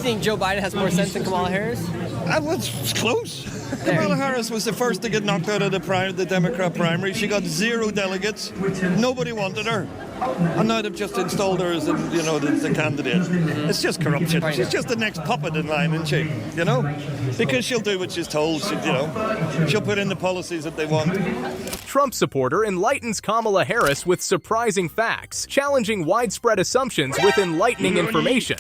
think Joe Biden has more sense than Kamala Harris? It's close. Kamala Harris was the first to get knocked out of the Democrat primary. She got 0 delegates. Nobody wanted her. And now they've just installed her as the candidate. It's just corruption. She's just the next puppet in line, isn't she? Because she'll do what she's told. She'll put in the policies that they want. Trump supporter enlightens Kamala Harris with surprising facts, challenging widespread assumptions with enlightening information.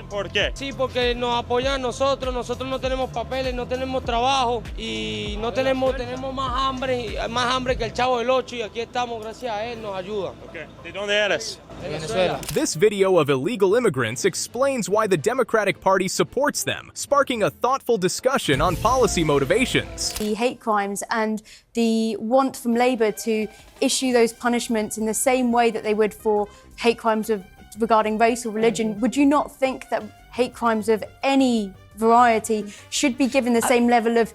¿Por qué? Sí, porque nos apoyan a nosotros no tenemos papeles, no tenemos trabajo y no tenemos más hambre que el Chavo del Ocho y aquí estamos gracias a él, nos ayuda. Okay. ¿De dónde eres? Venezuela. This video of illegal immigrants explains why the Democratic Party supports them, sparking a thoughtful discussion on policy motivations. The hate crimes and the want from Labour to issue those punishments in the same way that they would for hate crimes regarding race or religion, would you not think that hate crimes of any variety should be given the same level of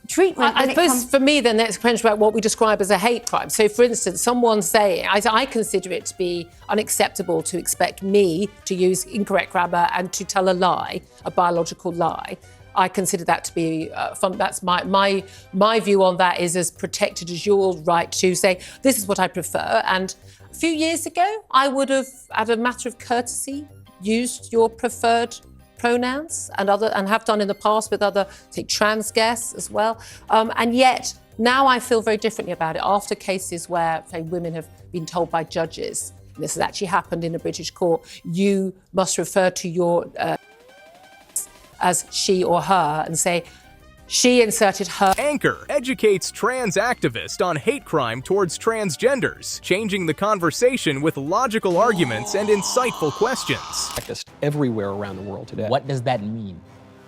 treatment? I suppose for me, the next question about what we describe as a hate crime. So, for instance, someone saying, I consider it to be unacceptable to expect me to use incorrect grammar and to tell a lie, a biological lie. I consider that to be that's my view on that is as protected as your right to say, this is what I prefer. And a few years ago, I would have, as a matter of courtesy, used your preferred pronouns and have done in the past with other, say, trans guests as well. And yet now I feel very differently about it after cases where, say, women have been told by judges, and this has actually happened in a British court, you must refer to your as she or her and say, she inserted her. Anchor educates trans activists on hate crime towards transgenders, changing the conversation with logical arguments and insightful questions. Practiced everywhere around the world today. What does that mean?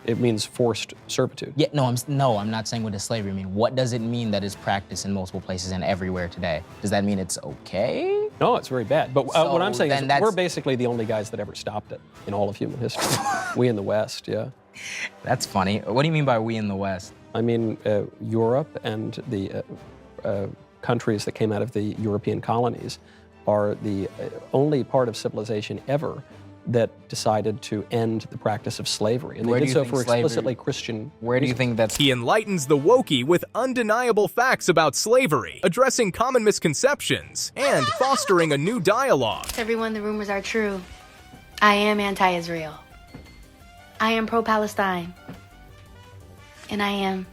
It means forced servitude. Yeah, I'm not saying what does slavery mean. What does it mean that is practiced in multiple places and everywhere today? Does that mean it's okay? No, it's very bad. But what I'm saying is we're basically the only guys that ever stopped it in all of human history. We in the West, yeah. That's funny. What do you mean by we in the West? I mean, Europe and the countries that came out of the European colonies are the only part of civilization ever that decided to end the practice of slavery. And they did so for explicitly Christian Where do you think that's... He enlightens the Wokey with undeniable facts about slavery, addressing common misconceptions, and fostering a new dialogue. Everyone, the rumors are true. I am anti-Israel. I am pro-Palestine. And I am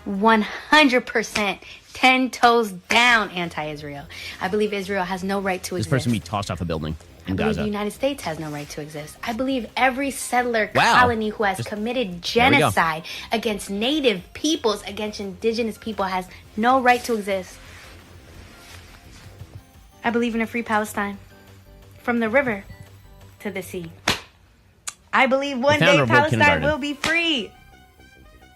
100% 10 toes down anti-Israel. I believe Israel has no right to exist. This person be tossed off a building in I believe Gaza. the United States has no right to exist. I believe every settler colony who has committed genocide against native peoples, against indigenous people, has no right to exist. I believe in a free Palestine. From the river to the sea. I believe one day Palestine will be free.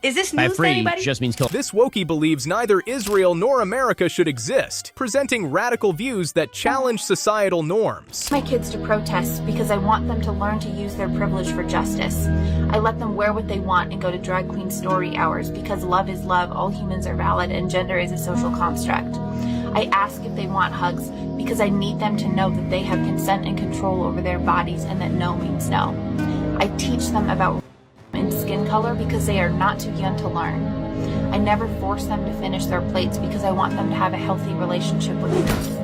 Is this news to anybody? Just means kill. This Wokey believes neither Israel nor America should exist, presenting radical views that challenge societal norms. My kids to protest because I want them to learn to use their privilege for justice. I let them wear what they want and go to drag queen story hours because love is love, all humans are valid, and gender is a social construct. I ask if they want hugs because I need them to know that they have consent and control over their bodies and that no means no. I teach them about and skin color because they are not too young to learn. I never force them to finish their plates because I want them to have a healthy relationship with food.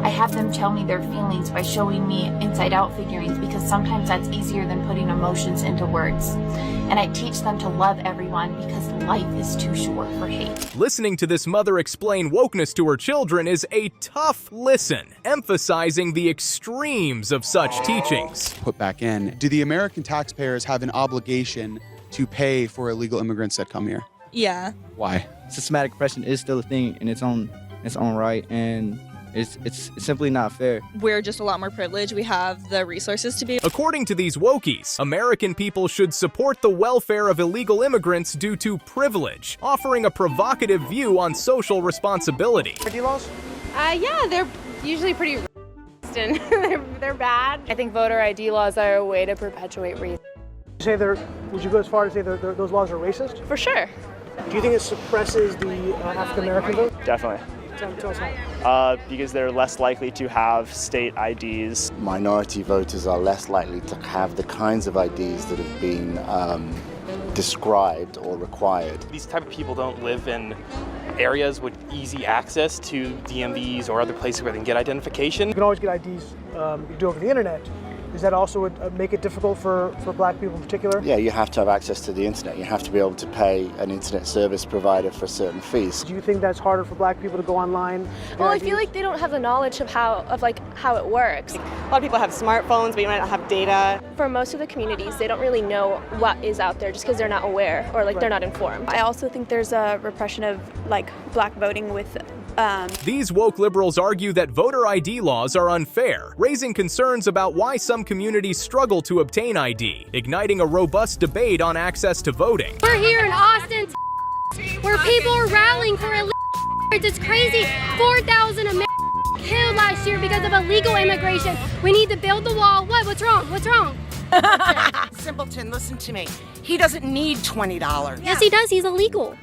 I have them tell me their feelings by showing me inside-out figurines because sometimes that's easier than putting emotions into words. And I teach them to love everyone because life is too short for hate. Listening to this mother explain wokeness to her children is a tough listen, emphasizing the extremes of such teachings. Put back in. Do the American taxpayers have an obligation to pay for illegal immigrants that come here? Yeah. Why? Systematic oppression is still a thing in its own right, and it's simply not fair. We're just a lot more privileged. We have the resources to be. According to these Wokies, American people should support the welfare of illegal immigrants due to privilege, offering a provocative view on social responsibility. ID laws? Yeah, they're usually pretty and they're bad. I think voter ID laws are a way to perpetuate race. Would you go as far as say those laws are racist? For sure. Do you think it suppresses the African American vote? Definitely. Tell us how. Because they're less likely to have state IDs. Minority voters are less likely to have the kinds of IDs that have been described or required. These type of people don't live in areas with easy access to DMVs or other places where they can get identification. You can always get IDs you do over the internet. Does that also make it difficult for black people in particular? Yeah, you have to have access to the internet. You have to be able to pay an internet service provider for certain fees. Do you think that's harder for black people to go online? Well, I feel like they don't have the knowledge of how it works. A lot of people have smartphones, but you might not have data. For most of the communities, they don't really know what is out there just because they're not aware or they're not informed. I also think there's a repression of black voting with These woke liberals argue that voter ID laws are unfair, raising concerns about why some communities struggle to obtain ID, igniting a robust debate on access to voting. We're here in Austin, where people are rallying for illegal. It's crazy. 4,000 Americans killed last year because of illegal immigration. We need to build the wall. What's wrong? What's wrong? Simpleton, listen to me. He doesn't need $20. Yes, he does. He's illegal.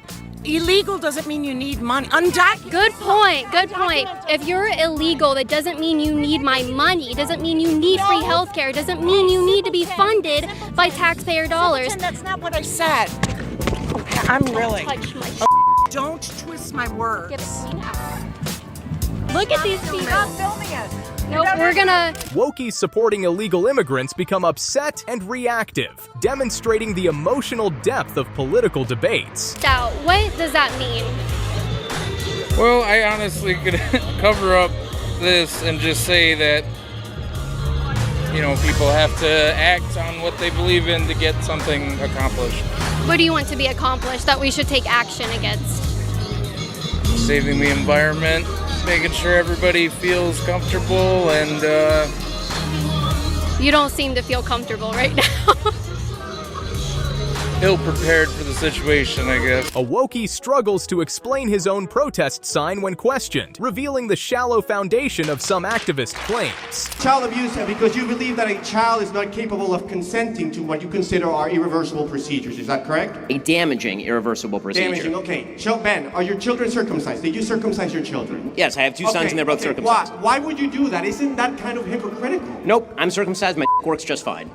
Illegal doesn't mean you need money. Good point. Good point. If you're illegal, that doesn't mean you need my money. It doesn't mean you need free health care. It doesn't mean you need to be funded by taxpayer dollars. That's not what I said. I'm really. Don't twist my words. Look at these people. Stop filming it. Nope, we're gonna... Wokies supporting illegal immigrants become upset and reactive, demonstrating the emotional depth of political debates. Now, what does that mean? Well, I honestly could cover up this and just say that, people have to act on what they believe in to get something accomplished. What do you want to be accomplished that we should take action against? Saving the environment, making sure everybody feels comfortable, and You don't seem to feel comfortable right now. ill-prepared for the situation, I guess. A Wokey struggles to explain his own protest sign when questioned, revealing the shallow foundation of some activist claims. Child abuse, because you believe that a child is not capable of consenting to what you consider are irreversible procedures. Is that correct? A damaging, irreversible procedure. Damaging, okay. Ben, are your children circumcised? Did you circumcise your children? Yes, I have two sons and they're both circumcised. Why would you do that? Isn't that kind of hypocritical? Nope, I'm circumcised, my works just fine.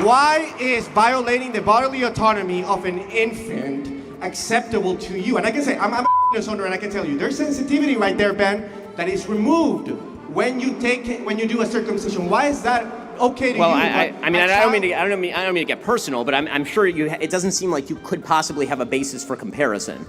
Why is violating the bodily autonomy of an infant acceptable to you? And I can say, I'm a owner, and I can tell you, there's sensitivity right there, Ben, that is removed when you do a circumcision. Why is that okay to you? Well, I don't mean to get personal, but I'm sure it doesn't seem like you could possibly have a basis for comparison.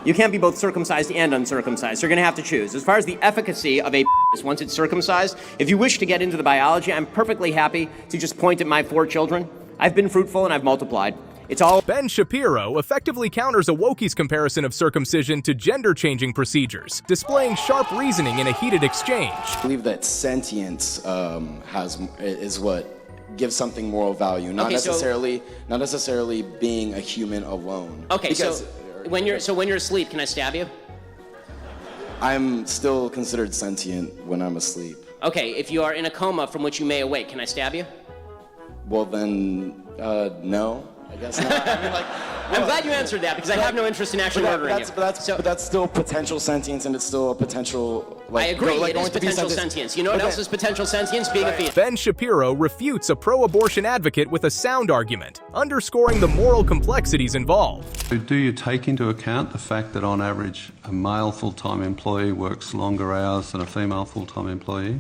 You can't be both circumcised and uncircumcised. You're going to have to choose. As far as the efficacy of a once it's circumcised, if you wish to get into the biology, I'm perfectly happy to just point at my 4 children. I've been fruitful and I've multiplied. It's all... Ben Shapiro effectively counters a Wokey's comparison of circumcision to gender-changing procedures, displaying sharp reasoning in a heated exchange. I believe that sentience is what gives something moral value, not necessarily being a human alone. Okay, because, so when you're asleep, can I stab you? I'm still considered sentient when I'm asleep. Okay, if you are in a coma from which you may awake, can I stab you? Well then, no, I guess not. I'm glad you answered that because I have no interest in actually murdering you. But that's still potential sentience, and it's still a potential. I agree, it is potential sentience. You know what else is potential sentience? Being a fetus. Ben Shapiro refutes a pro-abortion advocate with a sound argument, underscoring the moral complexities involved. Do you take into account the fact that on average a male full-time employee works longer hours than a female full-time employee?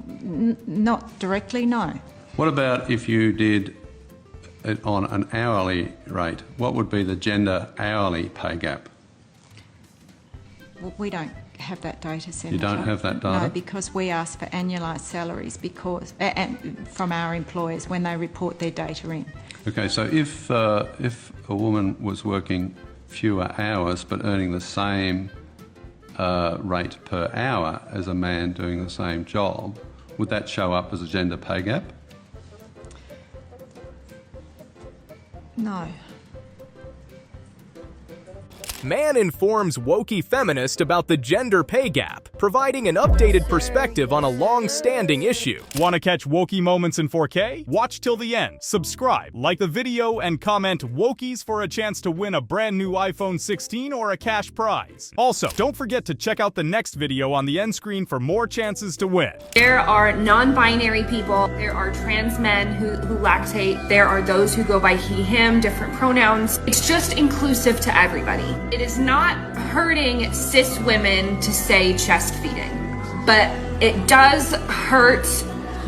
Not directly, no. What about if you did it on an hourly rate? What would be the gender hourly pay gap? Well, we don't have that data, Senator. You don't have that data? No, because we ask for annualised salaries from our employers when they report their data in. Okay, so if a woman was working fewer hours but earning the same rate per hour as a man doing the same job, would that show up as a gender pay gap? No. Man informs Wokey feminist about the gender pay gap, providing an updated perspective on a long-standing issue. Want to catch Wokey moments in 4K? Watch till the end, subscribe, like the video, and comment Wokies for a chance to win a brand new iPhone 16 or a cash prize. Also, don't forget to check out the next video on the end screen for more chances to win. There are non-binary people, there are trans men who lactate, there are those who go by he, him, different pronouns. It's just inclusive to everybody. It is not hurting cis women to say chest feeding, but it does hurt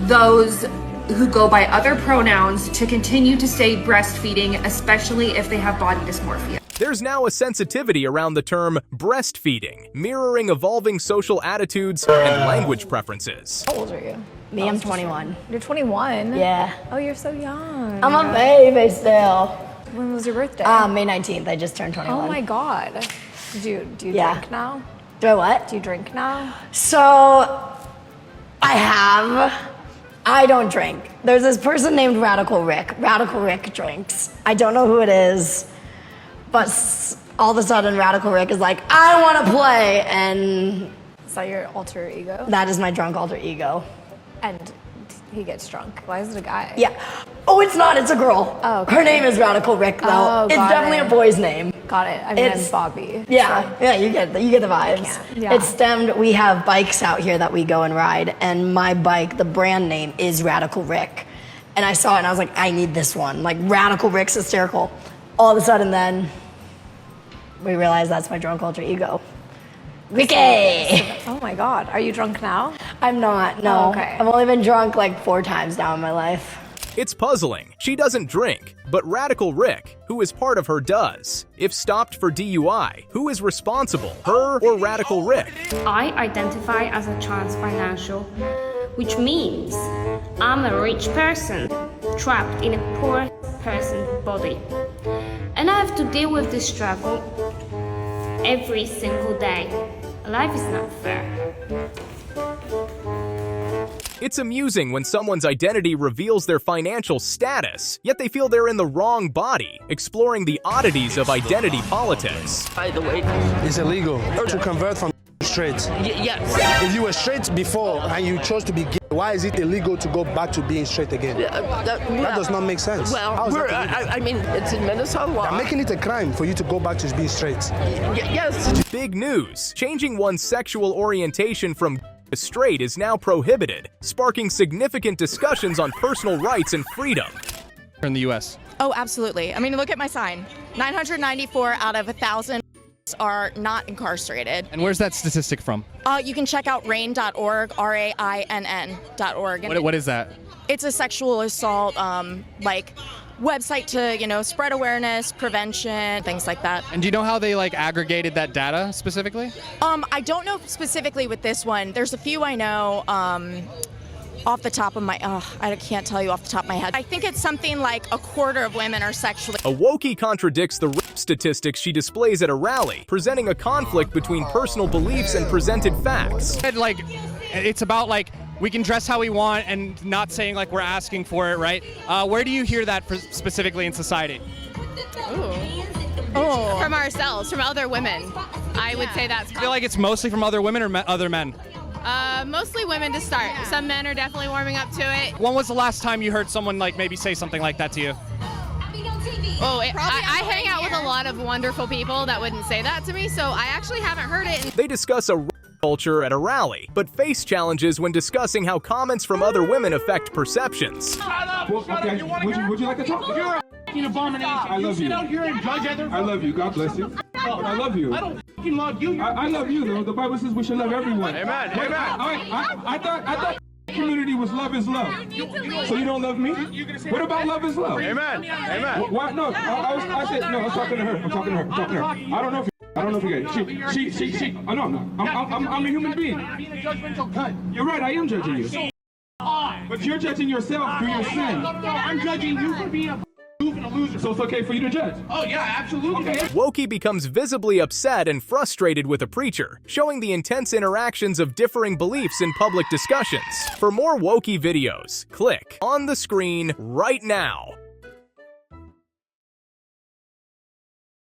those who go by other pronouns to continue to say breastfeeding, especially if they have body dysmorphia. There's now a sensitivity around the term breastfeeding, mirroring evolving social attitudes and language preferences. How old are you? Me, I'm 21. You're 21? Yeah. Oh, you're so young. I'm a baby still. When was your birthday? May 19th. I just turned 21. Oh my God. Do you drink now? Do I what? Do you drink now? So, I have. I don't drink. There's this person named Radical Rick. Radical Rick drinks. I don't know who it is, but all of a sudden Radical Rick is like, I want to play, and... Is that your alter ego? That is my drunk alter ego. And he gets drunk. Why is it a guy? Yeah. Oh, it's not. It's a girl. Oh, okay. Her name is Radical Rick, though. Oh, it's definitely a boy's name. Got it. I mean, it's Bobby. Yeah, so. Yeah, you get the vibes. Yeah. It's stemmed, we have bikes out here that we go and ride, and my bike, the brand name is Radical Rick. And I saw it and I was like, I need this one. Like, Radical Rick's hysterical. All of a sudden then, we realized that's my drunk alter ego. Ricky! Oh my God, are you drunk now? I'm not, no. Oh, okay. I've only been drunk like 4 times now in my life. It's puzzling. She doesn't drink, but Radical Rick, who is part of her, does. If stopped for DUI, who is responsible, her or Radical Rick? I identify as a trans financial, which means I'm a rich person trapped in a poor person's body. And I have to deal with this struggle every single day. Life is not fair. It's amusing when someone's identity reveals their financial status, yet they feel they're in the wrong body, exploring the oddities of identity politics. By the way, it's illegal to convert from straight. Yes. If you were straight before and you chose to be gay, why is it illegal to go back to being straight again? That does not make sense. Well, I mean, it's in Minnesota law. They're making it a crime for you to go back to being straight. Yes. Big news. Changing one's sexual orientation from straight is now prohibited, sparking significant discussions on personal rights and freedom. In the U.S. Oh, absolutely. I mean, look at my sign. 994 out of 1,000 are not incarcerated. And where's that statistic from? You can check out RAINN.org, RAINN.org. What is that? It's a sexual assault, website to, spread awareness, prevention, things like that. And do you know how they aggregated that data specifically? I don't know specifically with this one. There's a few I know off the top of my, I can't tell you off the top of my head. I think it's something like a quarter of women are sexually. A wokie contradicts the rape statistics she displays at a rally, presenting a conflict between personal beliefs and presented facts. It's about we can dress how we want and not saying we're asking for it, right? Where do you hear that specifically in society? Oh. From ourselves, from other women. I would say that's. I feel like it's mostly from other women or other men? Mostly women to start. Some men are definitely warming up to it. When was the last time you heard someone maybe say something like that to you? Oh, I hang out with a lot of wonderful people that wouldn't say that to me, so I actually haven't heard it. They discuss a culture at a rally, but face challenges when discussing how comments from other women affect perceptions. Okay, would you like to talk? You're a f***ing abomination. I love you. Sit out here and judge other. I love you. God bless you. I love you. I don't f***ing love you. I love you, though. The Bible says we should love everyone. Amen. Amen. I thought community was love is love. So you don't love me? What about love is love? Amen. Amen. Why? No, I said no. I'm talking to her. I'm talking to her. I don't know if you get it. She. I know I'm not. I'm a human being. You're right. I am judging you. But you're judging yourself through your sin. I'm judging you for being a loser. So it's okay for you to judge? Oh yeah, absolutely. Okay. Wokie becomes visibly upset and frustrated with a preacher, showing the intense interactions of differing beliefs in public discussions. For more Wokie videos, click on the screen right now.